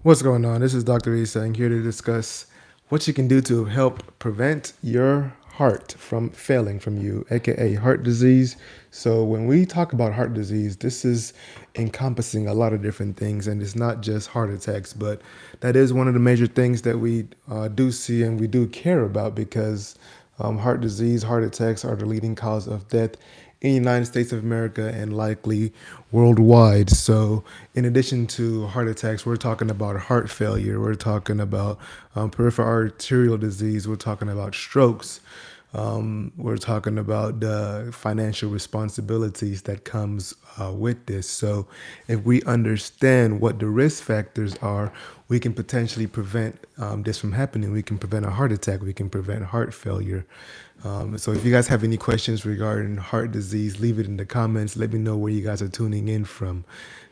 What's going on? This is Dr. Isa. I'm here to discuss what you can do to help prevent your heart from failing from you, aka heart disease. So, when we talk about heart disease, this is encompassing a lot of different things, and it's not just heart attacks, but that is one of the major things that we do see and we do care about because heart disease, heart attacks are the leading cause of death in the United States of America and likely worldwide. So, in addition to heart attacks, we're talking about heart failure, we're talking about peripheral arterial disease, we're talking about strokes, we're talking about the financial responsibilities that comes with this. So, if we understand what the risk factors are, we can potentially prevent this from happening. We can prevent a heart attack. We can prevent heart failure. So, if you guys have any questions regarding heart disease, leave it in the comments. Let me know where you guys are tuning in from.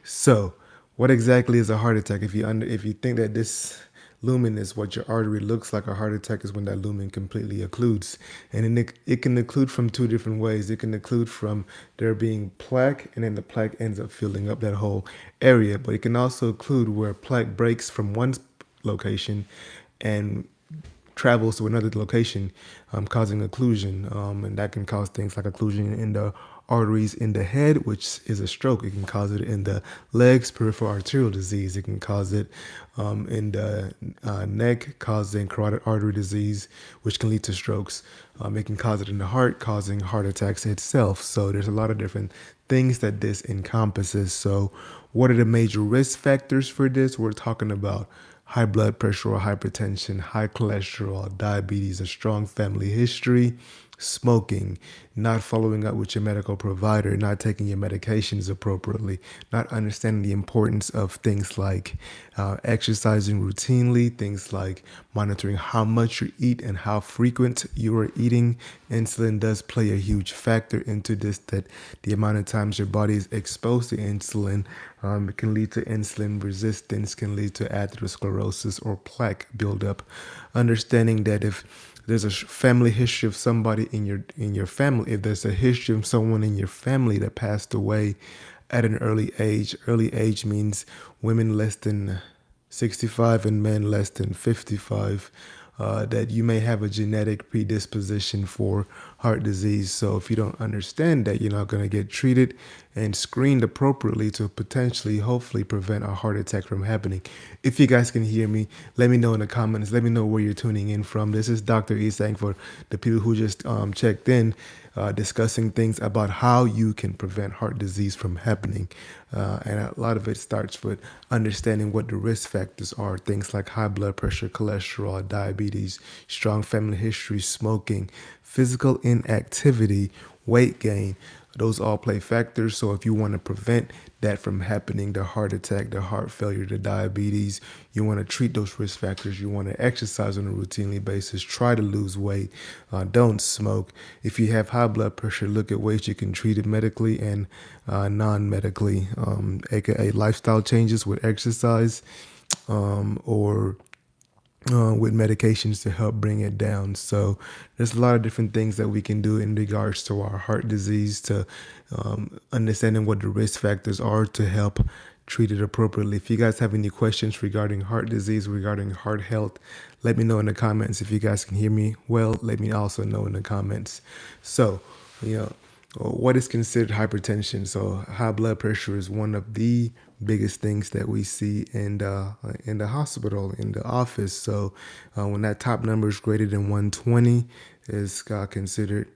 So, what exactly is a heart attack? If you think that this lumen is what your artery looks like, a heart attack is when that lumen completely occludes, and then it can occlude from two different ways. It can occlude from there being plaque, and then the plaque ends up filling up that whole area. But it can also occlude where plaque breaks from one location and travels to another location, causing occlusion. And that can cause things like occlusion in the arteries in the head, which is a stroke. It can cause it in the legs, peripheral arterial disease. It can cause it in the neck, causing carotid artery disease, which can lead to strokes. It can cause it in the heart, causing heart attacks itself. So there's a lot of different things that this encompasses. So, what are the major risk factors for this? We're talking about high blood pressure or hypertension, high cholesterol, diabetes, a strong family history, smoking, not following up with your medical provider, not taking your medications appropriately, not understanding the importance of things like exercising routinely, things like monitoring how much you eat and how frequent you are eating. Insulin does play a huge factor into this, that the amount of times your body is exposed to insulin it can lead to insulin resistance, can lead to atherosclerosis or plaque buildup. Understanding that if there's a family history of somebody in your family, if there's a history of someone in your family that passed away at an early age. Early age means women less than 65 and men less than 55, that you may have a genetic predisposition for heart disease. So if you don't understand that, you're not going to get treated and screened appropriately to potentially, hopefully, prevent a heart attack from happening. If you guys can hear me, let me know in the comments. Let me know where you're tuning in from. This is Dr. Isang for the people who just checked in, discussing things about how you can prevent heart disease from happening. And a lot of it starts with understanding what the risk factors are. Things like high blood pressure, cholesterol, diabetes, strong family history, smoking, physical inactivity, weight gain. Those all play factors. So if you want to prevent that from happening, the heart attack, the heart failure, the diabetes, you want to treat those risk factors. You want to exercise on a routinely basis. Try to lose weight. Don't smoke. If you have high blood pressure, look at ways you can treat it medically and non-medically, aka lifestyle changes with exercise, or with medications to help bring it down. So there's a lot of different things that we can do in regards to our heart disease, to understanding what the risk factors are to help treat it appropriately. If you guys have any questions regarding heart disease, regarding heart health, let me know in the comments. If you guys can hear me well, let me also know in the comments. So, you know, what is considered hypertension? So high blood pressure is one of the biggest things that we see in the hospital, in the office. So when that top number is greater than 120, is considered.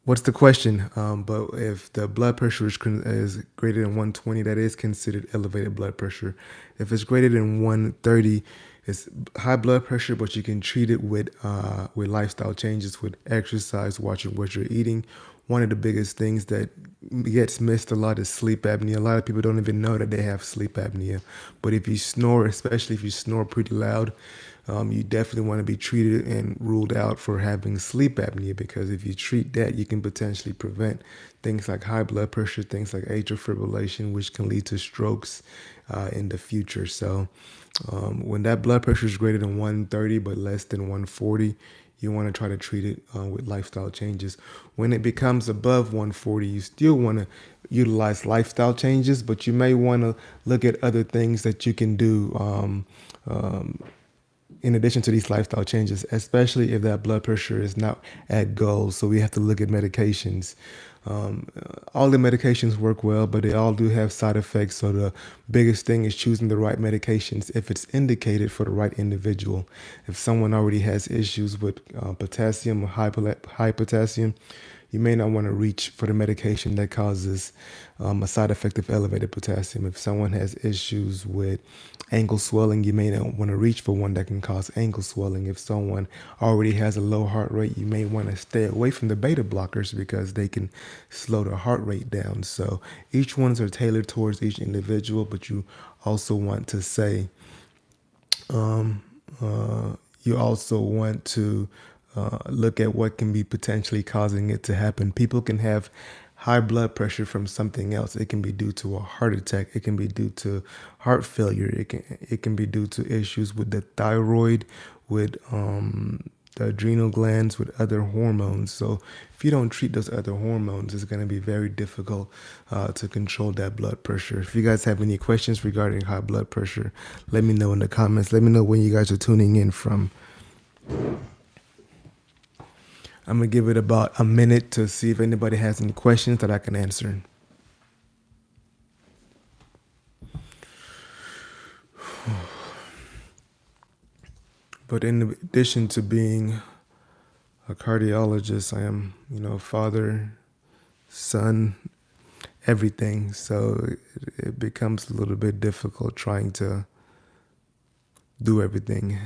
What's the question? But if the blood pressure is greater than 120, that is considered elevated blood pressure. If it's greater than 130, it's high blood pressure, but you can treat it with lifestyle changes, with exercise, watching what you're eating. One of the biggest things that gets missed a lot is sleep apnea. A lot of people don't even know that they have sleep apnea. But if you snore, especially if you snore pretty loud, you definitely want to be treated and ruled out for having sleep apnea, because if you treat that, you can potentially prevent things like high blood pressure, things like atrial fibrillation, which can lead to strokes in the future. So when that blood pressure is greater than 130 but less than 140, you want to try to treat it with lifestyle changes. When it becomes above 140, you still want to utilize lifestyle changes, but you may want to look at other things that you can do in addition to these lifestyle changes, especially if that blood pressure is not at goal. So we have to look at medications. All the medications work well, but they all do have side effects. So the biggest thing is choosing the right medications if it's indicated for the right individual. If someone already has issues with potassium or high potassium, you may not want to reach for the medication that causes a side effect of elevated potassium. If someone has issues with ankle swelling, you may not want to reach for one that can cause ankle swelling. If someone already has a low heart rate, you may want to stay away from the beta blockers because they can slow the heart rate down. So each ones are tailored towards each individual, but you also want to say, you also want to look at what can be potentially causing it to happen. People can have high blood pressure from something else. It can be due to a heart attack. It can be due to heart failure. It can be due to issues with the thyroid, with the adrenal glands, with other hormones. So if you don't treat those other hormones, it's going to be very difficult to control that blood pressure. If you guys have any questions regarding high blood pressure, let me know in the comments. Let me know when you guys are tuning in from. I'm going to give it about a minute to see if anybody has any questions that I can answer. But in addition to being a cardiologist, I am, father, son, everything. So it becomes a little bit difficult trying to do everything.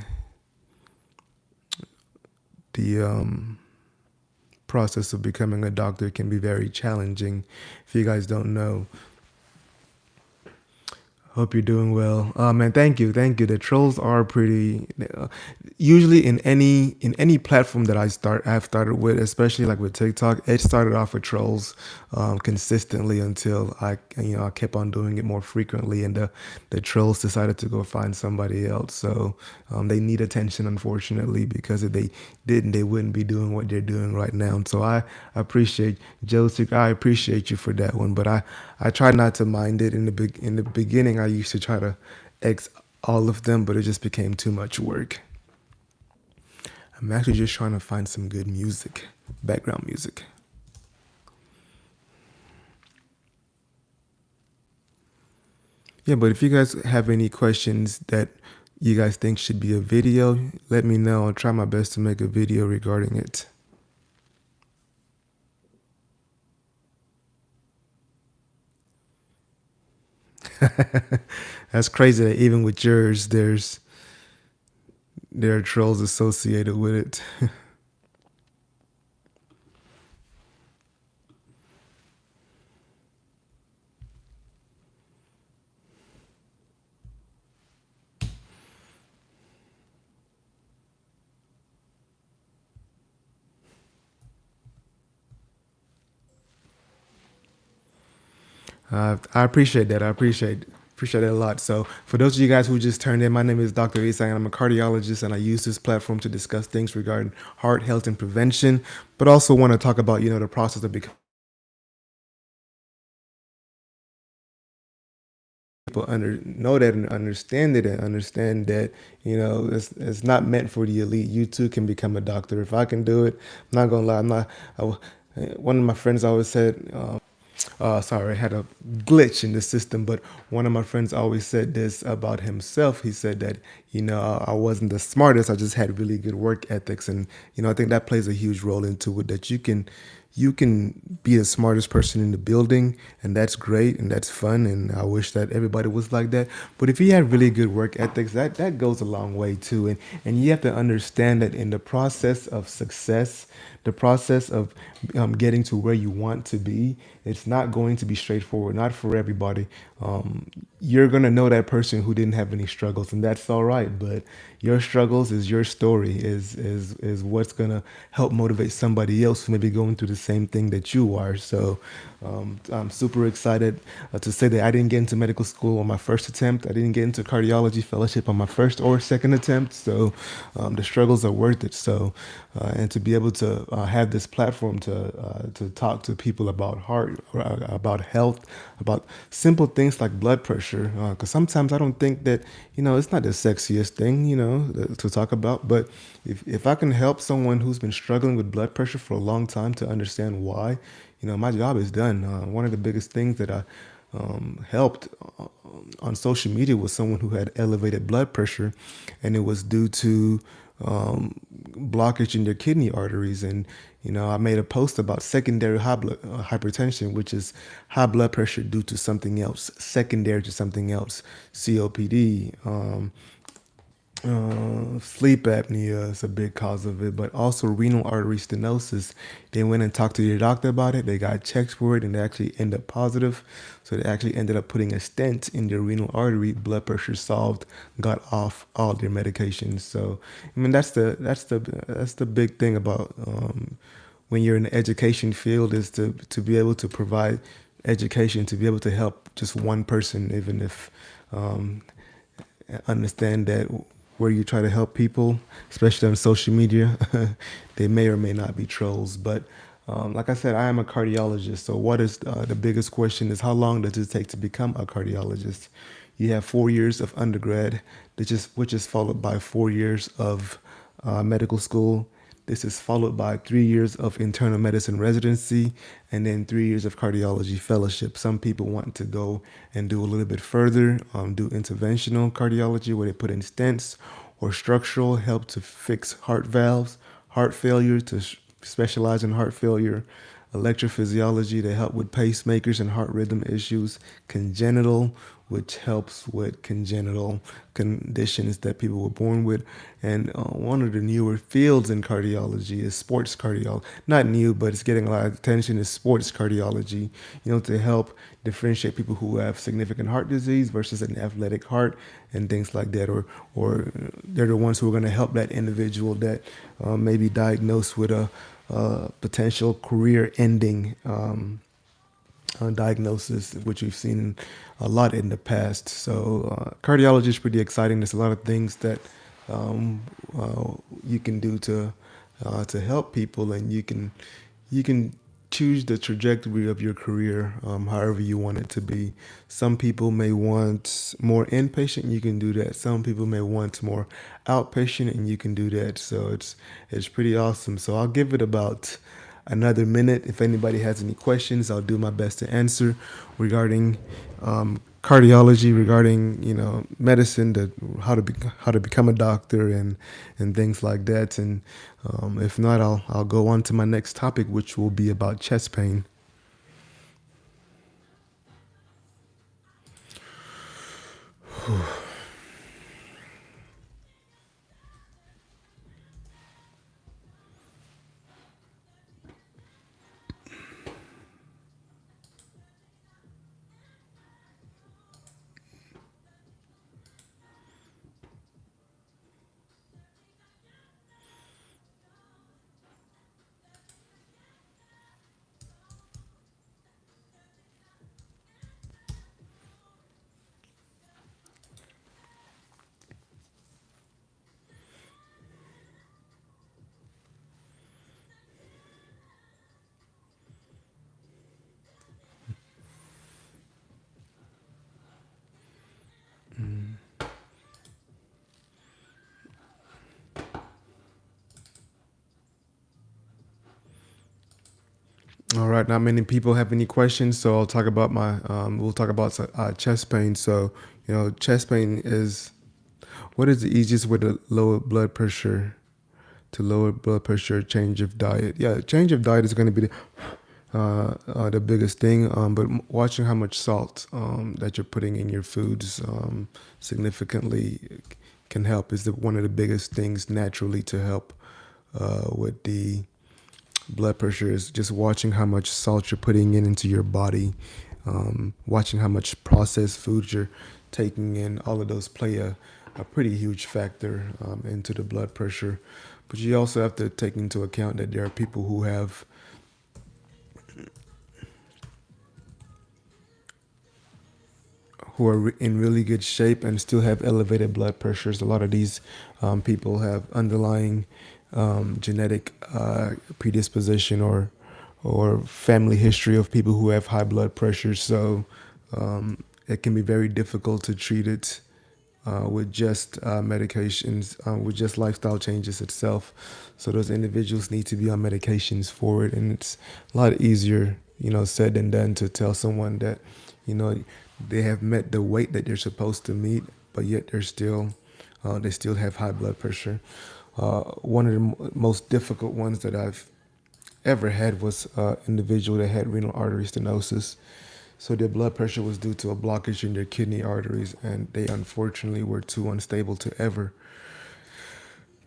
The process of becoming a doctor can be very challenging. If you guys don't know, hope you're doing well. Man, thank you. The trolls are pretty. Usually in any platform that I've started with, especially like with TikTok, it started off with trolls consistently until I kept on doing it more frequently, and the trolls decided to go find somebody else. So they need attention, unfortunately, because if they didn't, they wouldn't be doing what they're doing right now. And so I appreciate Joseph. I appreciate you for that one, but I try not to mind it. In the beginning, I used to try to X all of them, but it just became too much work. I'm actually just trying to find some good music, background music. Yeah, but if you guys have any questions that you guys think should be a video, let me know. I'll try my best to make a video regarding it. That's crazy that even with yours, there are trolls associated with it. I appreciate that. I appreciate it a lot. So for those of you guys who just turned in, my name is Dr. Isang, and I'm a cardiologist, and I use this platform to discuss things regarding heart health and prevention, but also want to talk about the process of becoming people know that and understand it, and understand that it's not meant for the elite. You too can become a doctor. If I can do it, I'm not gonna lie. I'm not. One of my friends always said. Sorry, I had a glitch in the system, but one of my friends always said this about himself. He said that, I wasn't the smartest. I just had really good work ethics. And, I think that plays a huge role into it, that you can be the smartest person in the building, and that's great and that's fun. And I wish that everybody was like that. But if you have really good work ethics, that goes a long way too. And you have to understand that in the process of success, the process of getting to where you want to be, it's not going to be straightforward, not for everybody. You're going to know that person who didn't have any struggles, and that's all right. But your struggles is your story, is what's going to help motivate somebody else who may be going through the same thing that you are. So I'm super excited to say that I didn't get into medical school on my first attempt. I didn't get into cardiology fellowship on my first or second attempt. So the struggles are worth it. So and to be able to have this platform to talk to people about heart, about health, about simple things like blood pressure. Because sometimes I don't think that it's not the sexiest thing to talk about. But if I can help someone who's been struggling with blood pressure for a long time to understand why, my job is done. One of the biggest things that I helped on social media was someone who had elevated blood pressure, and it was due to blockage in their kidney arteries. And I made a post about secondary hypertension, which is high blood pressure due to something else, secondary to something else, COPD. Sleep apnea is a big cause of it, but also renal artery stenosis. They went and talked to their doctor about it. They got checked for it, and they actually ended up positive. So they actually ended up putting a stent in their renal artery. Blood pressure solved, got off all their medications. So I mean, that's the big thing about when you're in the education field, is to be able to provide education, to be able to help just one person, even if understand that where you try to help people, especially on social media, they may or may not be trolls. But like I said, I am a cardiologist. So what is the biggest question is, how long does it take to become a cardiologist? You have 4 years of undergrad, which is followed by 4 years of medical school. This is followed by 3 years of internal medicine residency, and then 3 years of cardiology fellowship. Some people want to go and do a little bit further, do interventional cardiology where they put in stents, or structural help to fix heart valves, heart failure to specialize in heart failure, electrophysiology to help with pacemakers and heart rhythm issues, congenital, which helps with congenital conditions that people were born with. And one of the newer fields in cardiology is sports cardiology. Not new, but it's getting a lot of attention, is sports cardiology, to help differentiate people who have significant heart disease versus an athletic heart and things like that. Or they're the ones who are going to help that individual that may be diagnosed with a potential career-ending diagnosis, which we've seen a lot in the past. So cardiology is pretty exciting. There's a lot of things that um, you can do to help people, and you can choose the trajectory of your career however you want it to be. Some people may want more inpatient, you can do that. Some people may want more outpatient, and you can do that. So it's pretty awesome. So I'll give it about another minute. If anybody has any questions, I'll do my best to answer regarding cardiology, regarding medicine, how to become a doctor, and things like that. And if not, I'll go on to my next topic, which will be about chest pain. All right, not many people have any questions, so I'll talk about we'll talk about chest pain. So, chest pain is, what is the easiest way to lower blood pressure? To lower blood pressure, change of diet. Yeah, change of diet is going to be the biggest thing. But watching how much salt that you're putting in your foods significantly can help. Is one of the biggest things naturally to help with the Blood pressure is just watching how much salt you're putting in into your body, watching how much processed food you're taking in. All of those play a pretty huge factor into the blood pressure. But you also have to take into account that there are people who are in really good shape and still have elevated blood pressures. A lot of these people have underlying genetic predisposition or family history of people who have high blood pressure. So it can be very difficult to treat it with just medications, with just lifestyle changes itself. So those individuals need to be on medications for it, and it's a lot easier, said than done to tell someone that, you know, they have met the weight that they're supposed to meet, but yet they still have high blood pressure. One of the most difficult ones that I've ever had was an individual that had renal artery stenosis. So their blood pressure was due to a blockage in their kidney arteries, and they unfortunately were too unstable to ever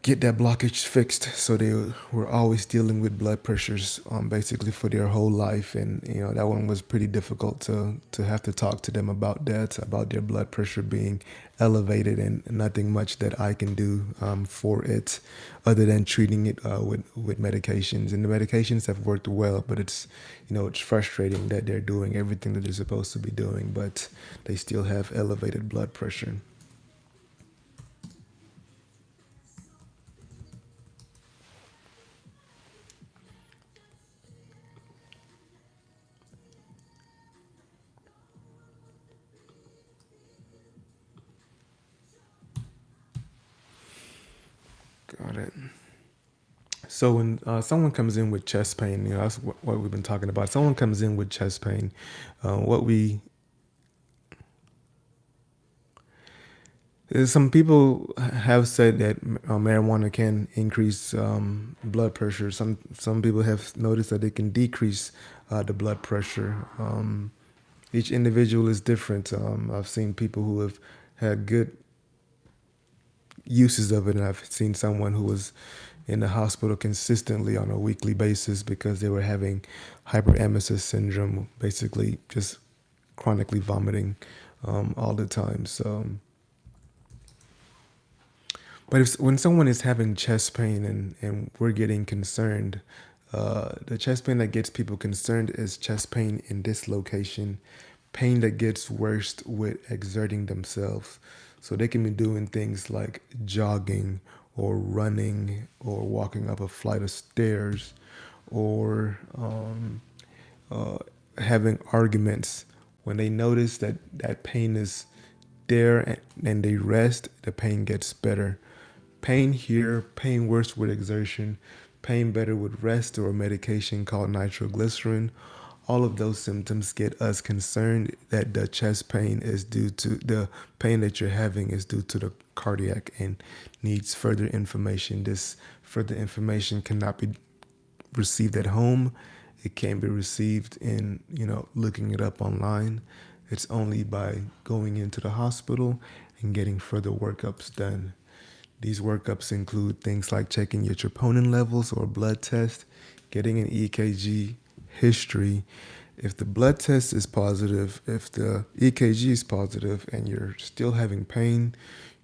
get that blockage fixed. So they were always dealing with blood pressures, basically for their whole life. And that one was pretty difficult to have to talk to them about that, about their blood pressure being elevated, and nothing much that I can do for it, other than treating it with medications. And the medications have worked well, but it's frustrating that they're doing everything that they're supposed to be doing, but they still have elevated blood pressure. Got it. So when someone comes in with chest pain, that's what we've been talking about. Someone comes in with chest pain. What we Some people have said that marijuana can increase blood pressure. Some people have noticed that it can decrease the blood pressure. Each individual is different. I've seen people who have had good uses of it, and I've seen someone who was in the hospital consistently on a weekly basis because they were having hyperemesis syndrome, basically just chronically vomiting all the time. So, but when someone is having chest pain and we're getting concerned, the chest pain that gets people concerned is chest pain in this location, pain that gets worse with exerting themselves. So they can be doing things like jogging or running or walking up a flight of stairs or having arguments. When they notice that that pain is there and they rest, the pain gets better. Pain here, pain worse with exertion, pain better with rest or a medication called nitroglycerin. All of those symptoms get us concerned that the chest pain is due to the pain that you're having is due to the cardiac and needs further information. This further information cannot be received at home. It can be received in, looking it up online. It's only by going into the hospital and getting further workups done. These workups include things like checking your troponin levels or blood test, getting an EKG history. If the blood test is positive, if the EKG is positive, and you're still having pain,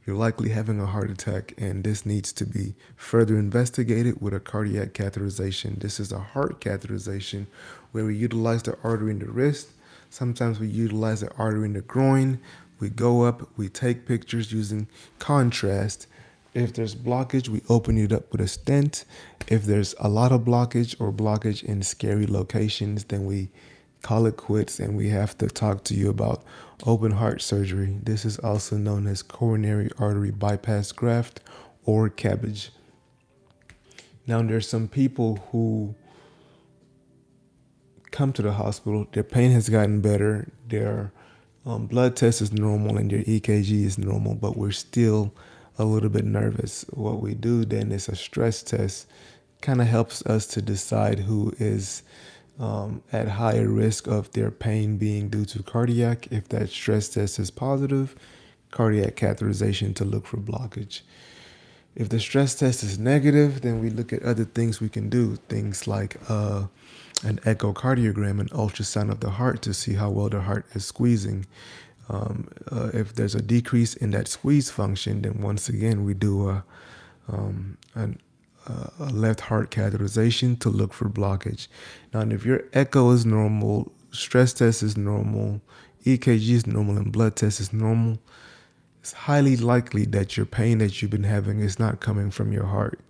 you're likely having a heart attack, and this needs to be further investigated with a cardiac catheterization. This is a heart catheterization where we utilize the artery in the wrist. Sometimes we utilize the artery in the groin. We go up, we take pictures using contrast. If there's blockage, we open it up with a stent. If there's a lot of blockage in scary locations, then we call it quits and we have to talk to you about open heart surgery. This is also known as coronary artery bypass graft or CABG. Now, there's some people who come to the hospital, their pain has gotten better, their blood test is normal, and their EKG is normal, but we're still a little bit nervous. What we do then is a stress test, kind of helps us to decide who is at higher risk of their pain being due to cardiac. If that stress test is positive, cardiac catheterization to look for blockage. If the stress test is negative, then we look at other things we can do. Things like an echocardiogram, an ultrasound of the heart to see how well the heart is squeezing. If there's a decrease in that squeeze function, then once again we do a left heart catheterization to look for blockage. Now, if your echo is normal, stress test is normal, EKG is normal, and blood test is normal, it's highly likely that your pain that you've been having is not coming from your heart.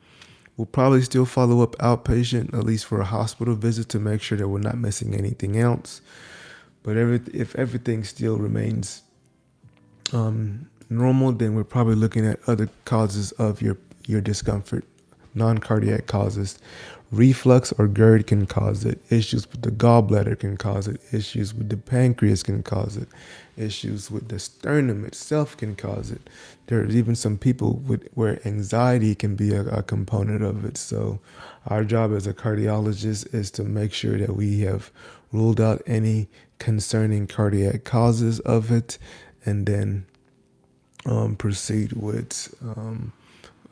We'll probably still follow up outpatient, at least for a hospital visit, to make sure that we're not missing anything else. But if everything still remains normal, then we're probably looking at other causes of your discomfort, non-cardiac causes. Reflux or GERD can cause it. Issues with the gallbladder can cause it. Issues with the pancreas can cause it. Issues with the sternum itself can cause it. There's even some people where anxiety can be a component of it. So our job as a cardiologist is to make sure that we have ruled out any concerning cardiac causes of it, and then proceed with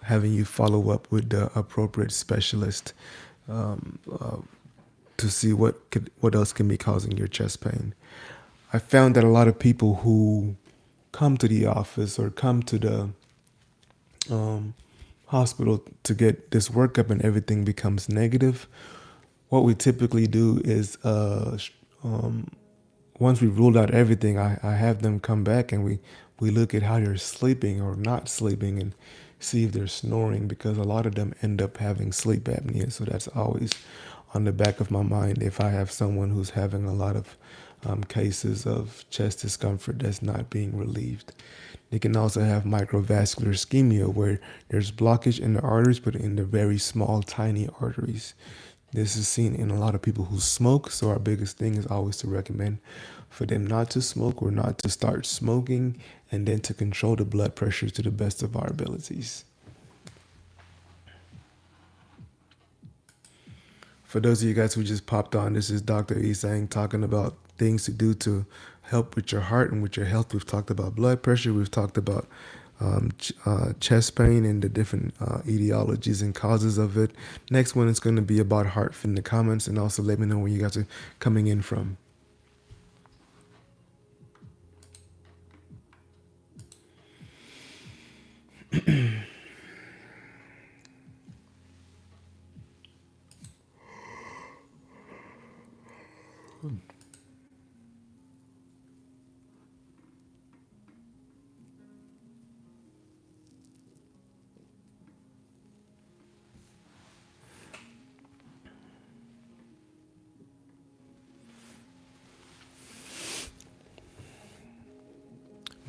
having you follow up with the appropriate specialist to see what else can be causing your chest pain. I found that a lot of people who come to the office or come to the hospital to get this workup and everything becomes negative. What we typically do is once we've ruled out everything, I have them come back and we look at how they're sleeping or not sleeping and see if they're snoring, because a lot of them end up having sleep apnea. So that's always on the back of my mind if I have someone who's having a lot of cases of chest discomfort that's not being relieved. They can also have microvascular ischemia, where there's blockage in the arteries, but in the very small, tiny arteries. This is seen in a lot of people who smoke, so our biggest thing is always to recommend for them not to smoke or not to start smoking, and then to control the blood pressure to the best of our abilities. For those of you guys who just popped on, this is Dr. Isang talking about things to do to help with your heart and with your health. We've talked about blood pressure. We've talked about chest pain and the different etiologies and causes of it. Next one is going to be about heart in the comments, and also let me know where you guys are coming in from.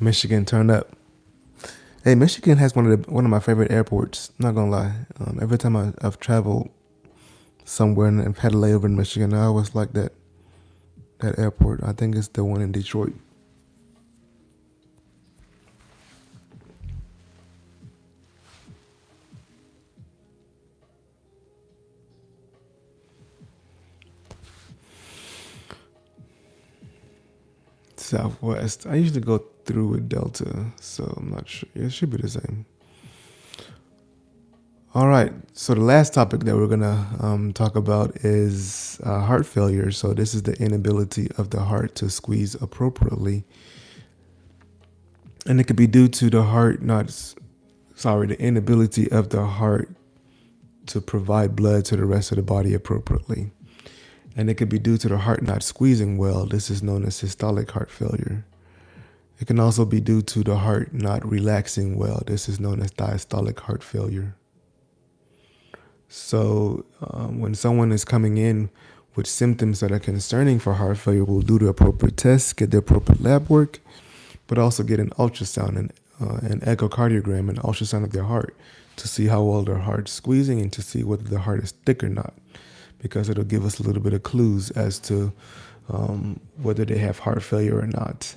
Michigan, turn up. Hey, Michigan has one of my favorite airports. Not gonna lie. Every time I've traveled somewhere and I've had a layover in Michigan, I always like that airport. I think it's the one in Detroit. Southwest. I usually go through with Delta, so I'm not sure. It should be the same. All right. So the last topic that we're gonna talk about is heart failure. So this is the inability of the heart to squeeze appropriately, and it could be due to the heart the inability of the heart to provide blood to the rest of the body appropriately, and it could be due to the heart not squeezing well. This is known as systolic heart failure. It can also be due to the heart not relaxing well. This is known as diastolic heart failure. So when someone is coming in with symptoms that are concerning for heart failure, we'll do the appropriate tests, get the appropriate lab work, but also get an ultrasound and an echocardiogram, an ultrasound of their heart to see how well their heart's squeezing and to see whether the heart is thick or not, because it'll give us a little bit of clues as to whether they have heart failure or not.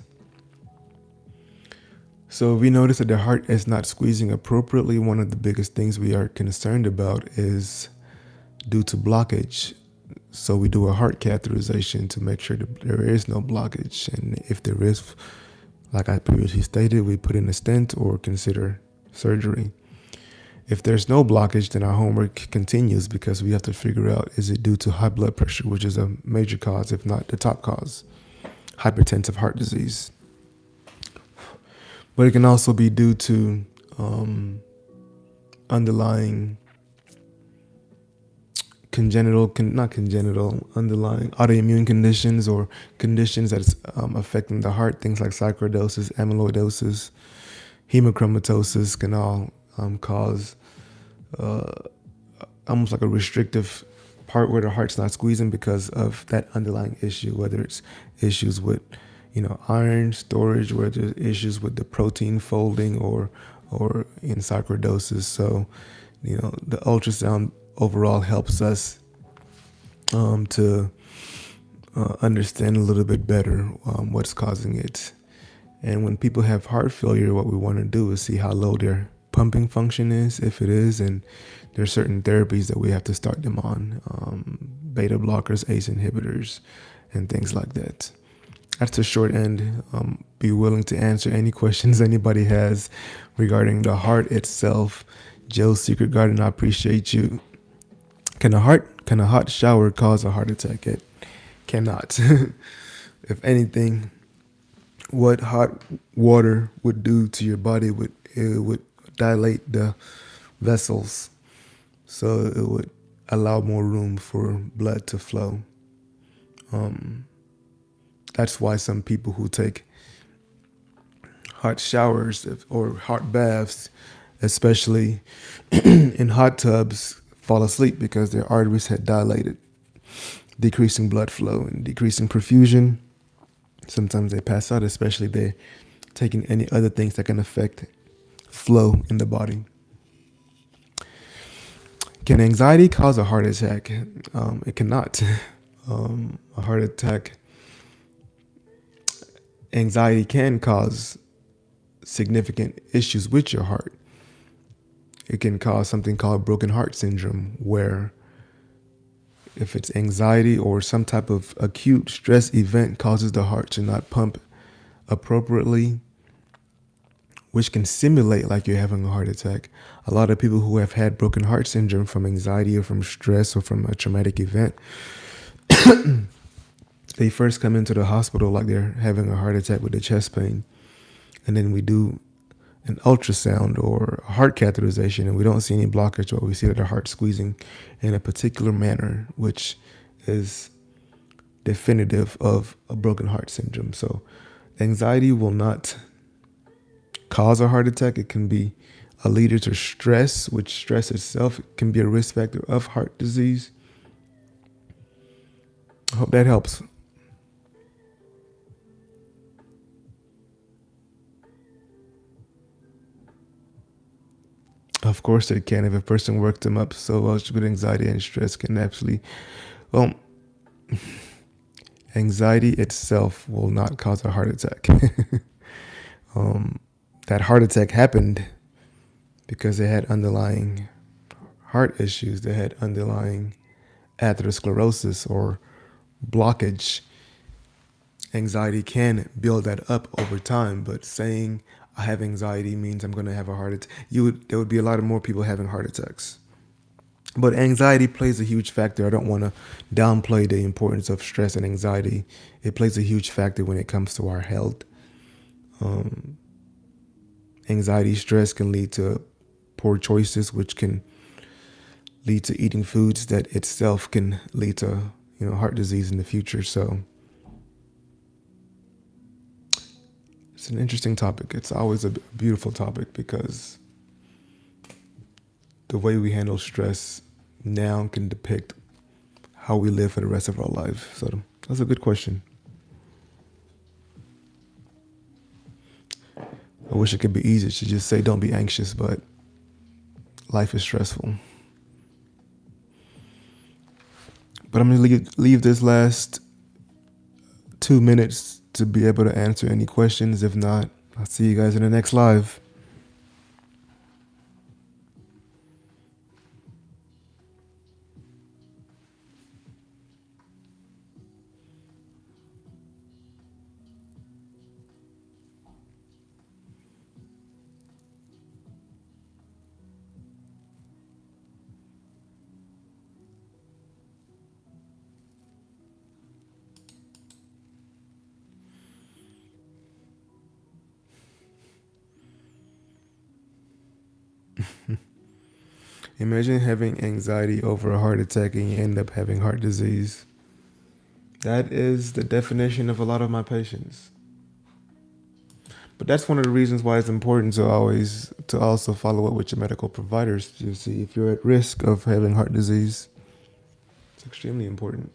So if we notice that the heart is not squeezing appropriately, one of the biggest things we are concerned about is due to blockage. So we do a heart catheterization to make sure that there is no blockage. And if there is, like I previously stated, we put in a stent or consider surgery. If there's no blockage, then our homework continues because we have to figure out, is it due to high blood pressure, which is a major cause, if not the top cause, hypertensive heart disease. But it can also be due to underlying underlying autoimmune conditions or conditions that's affecting the heart. Things like sarcoidosis, amyloidosis, hemochromatosis can all cause almost like a restrictive part where the heart's not squeezing because of that underlying issue, whether it's issues with, iron storage, whether it's issues with the protein folding or in sarcoidosis. So, the ultrasound overall helps us to understand a little bit better what's causing it. And when people have heart failure, what we want to do is see how low their pumping function is, if it is, and there's certain therapies that we have to start them on, beta blockers, ACE inhibitors, and things like that. That's the short end. Be willing to answer any questions anybody has regarding the heart itself. Joe's Secret Garden, I appreciate you. Can a hot shower cause a heart attack? It cannot. If anything, what hot water would do to your body would dilate the vessels, so it would allow more room for blood to flow. That's why some people who take hot showers or hot baths, especially in hot tubs, fall asleep because their arteries had dilated, decreasing blood flow and decreasing perfusion. Sometimes they pass out, especially if they're taking any other things that can affect flow in the body. Can anxiety cause a heart attack? It cannot. A heart attack, anxiety can cause significant issues with your heart. It can cause something called broken heart syndrome, where if it's anxiety or some type of acute stress event causes the heart to not pump appropriately, which can simulate like you're having a heart attack. A lot of people who have had broken heart syndrome from anxiety or from stress or from a traumatic event, they first come into the hospital like they're having a heart attack with the chest pain. And then we do an ultrasound or a heart catheterization, and we don't see any blockage, but we see that the heart's squeezing in a particular manner, which is definitive of a broken heart syndrome. So anxiety will not cause a heart attack. It can be a leader to stress, which stress itself can be a risk factor of heart disease. I hope that helps. Of course it can. If a person worked them up so much with anxiety and stress, can absolutely, well, anxiety itself will not cause a heart attack. That heart attack happened because they had underlying heart issues. They had underlying atherosclerosis or blockage. Anxiety can build that up over time, but saying I have anxiety means I'm going to have a heart attack. There would be a lot of more people having heart attacks. But anxiety plays a huge factor. I don't want to downplay the importance of stress and anxiety. It plays a huge factor when it comes to our health. Anxiety, stress can lead to poor choices, which can lead to eating foods that itself can lead to, heart disease in the future. So it's an interesting topic. It's always a beautiful topic because the way we handle stress now can depict how we live for the rest of our life. So that's a good question. I wish it could be easy to just say don't be anxious, but life is stressful. But I'm going to leave this last 2 minutes to be able to answer any questions. If not, I'll see you guys in the next live. Imagine having anxiety over a heart attack and you end up having heart disease. That is the definition of a lot of my patients. But that's one of the reasons why it's important to always to also follow up with your medical providers to see if you're at risk of having heart disease. It's extremely important.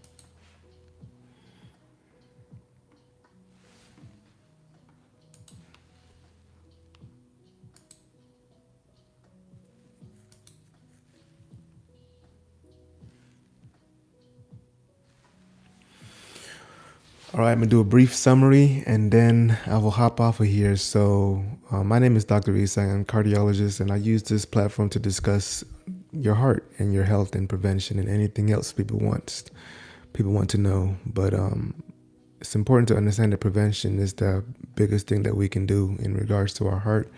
All right, I'm gonna do a brief summary and then I will hop off of here. So, my name is Dr. Isang. I'm a cardiologist, and I use this platform to discuss your heart and your health and prevention and anything else people want to know. But it's important to understand that prevention is the biggest thing that we can do in regards to our heart,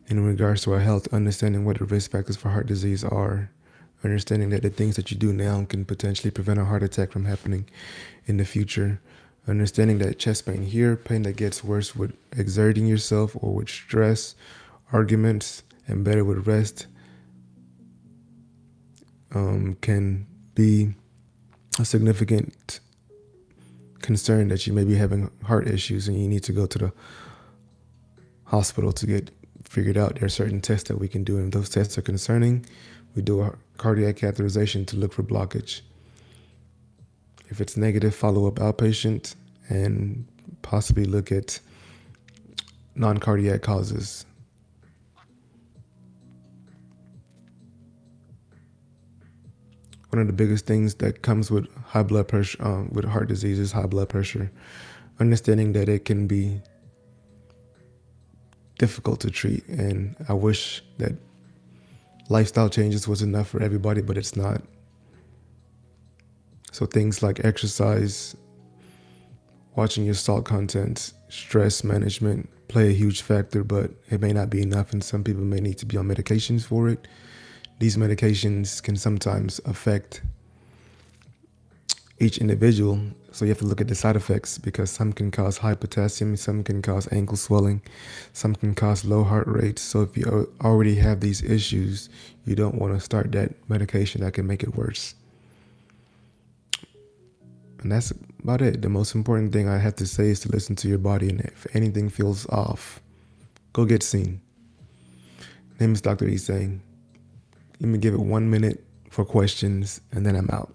in regards to our health. Understanding what the risk factors for heart disease are, understanding that the things that you do now can potentially prevent a heart attack from happening in the future. Understanding that chest pain here, pain that gets worse with exerting yourself or with stress, arguments, and better with rest, can be a significant concern that you may be having heart issues and you need to go to the hospital to get figured out. There are certain tests that we can do, and if those tests are concerning, we do a cardiac catheterization to look for blockage. If it's negative, follow up outpatient and possibly look at non-cardiac causes. One of the biggest things that comes with high blood pressure, with heart disease, is high blood pressure. Understanding that it can be difficult to treat, and I wish that lifestyle changes was enough for everybody, but it's not. So things like exercise, watching your salt content, stress management play a huge factor, but it may not be enough, and some people may need to be on medications for it. These medications can sometimes affect each individual, so you have to look at the side effects, because some can cause high potassium, some can cause ankle swelling, some can cause low heart rate. So if you already have these issues, you don't want to start that medication that can make it worse. And that's about it. The most important thing I have to say is to listen to your body, and if anything feels off, go get seen. Name is Dr. Isang. Let me give it 1 minute for questions, and then I'm out.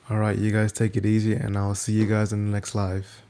All right, you guys take it easy, and I'll see you guys in the next live.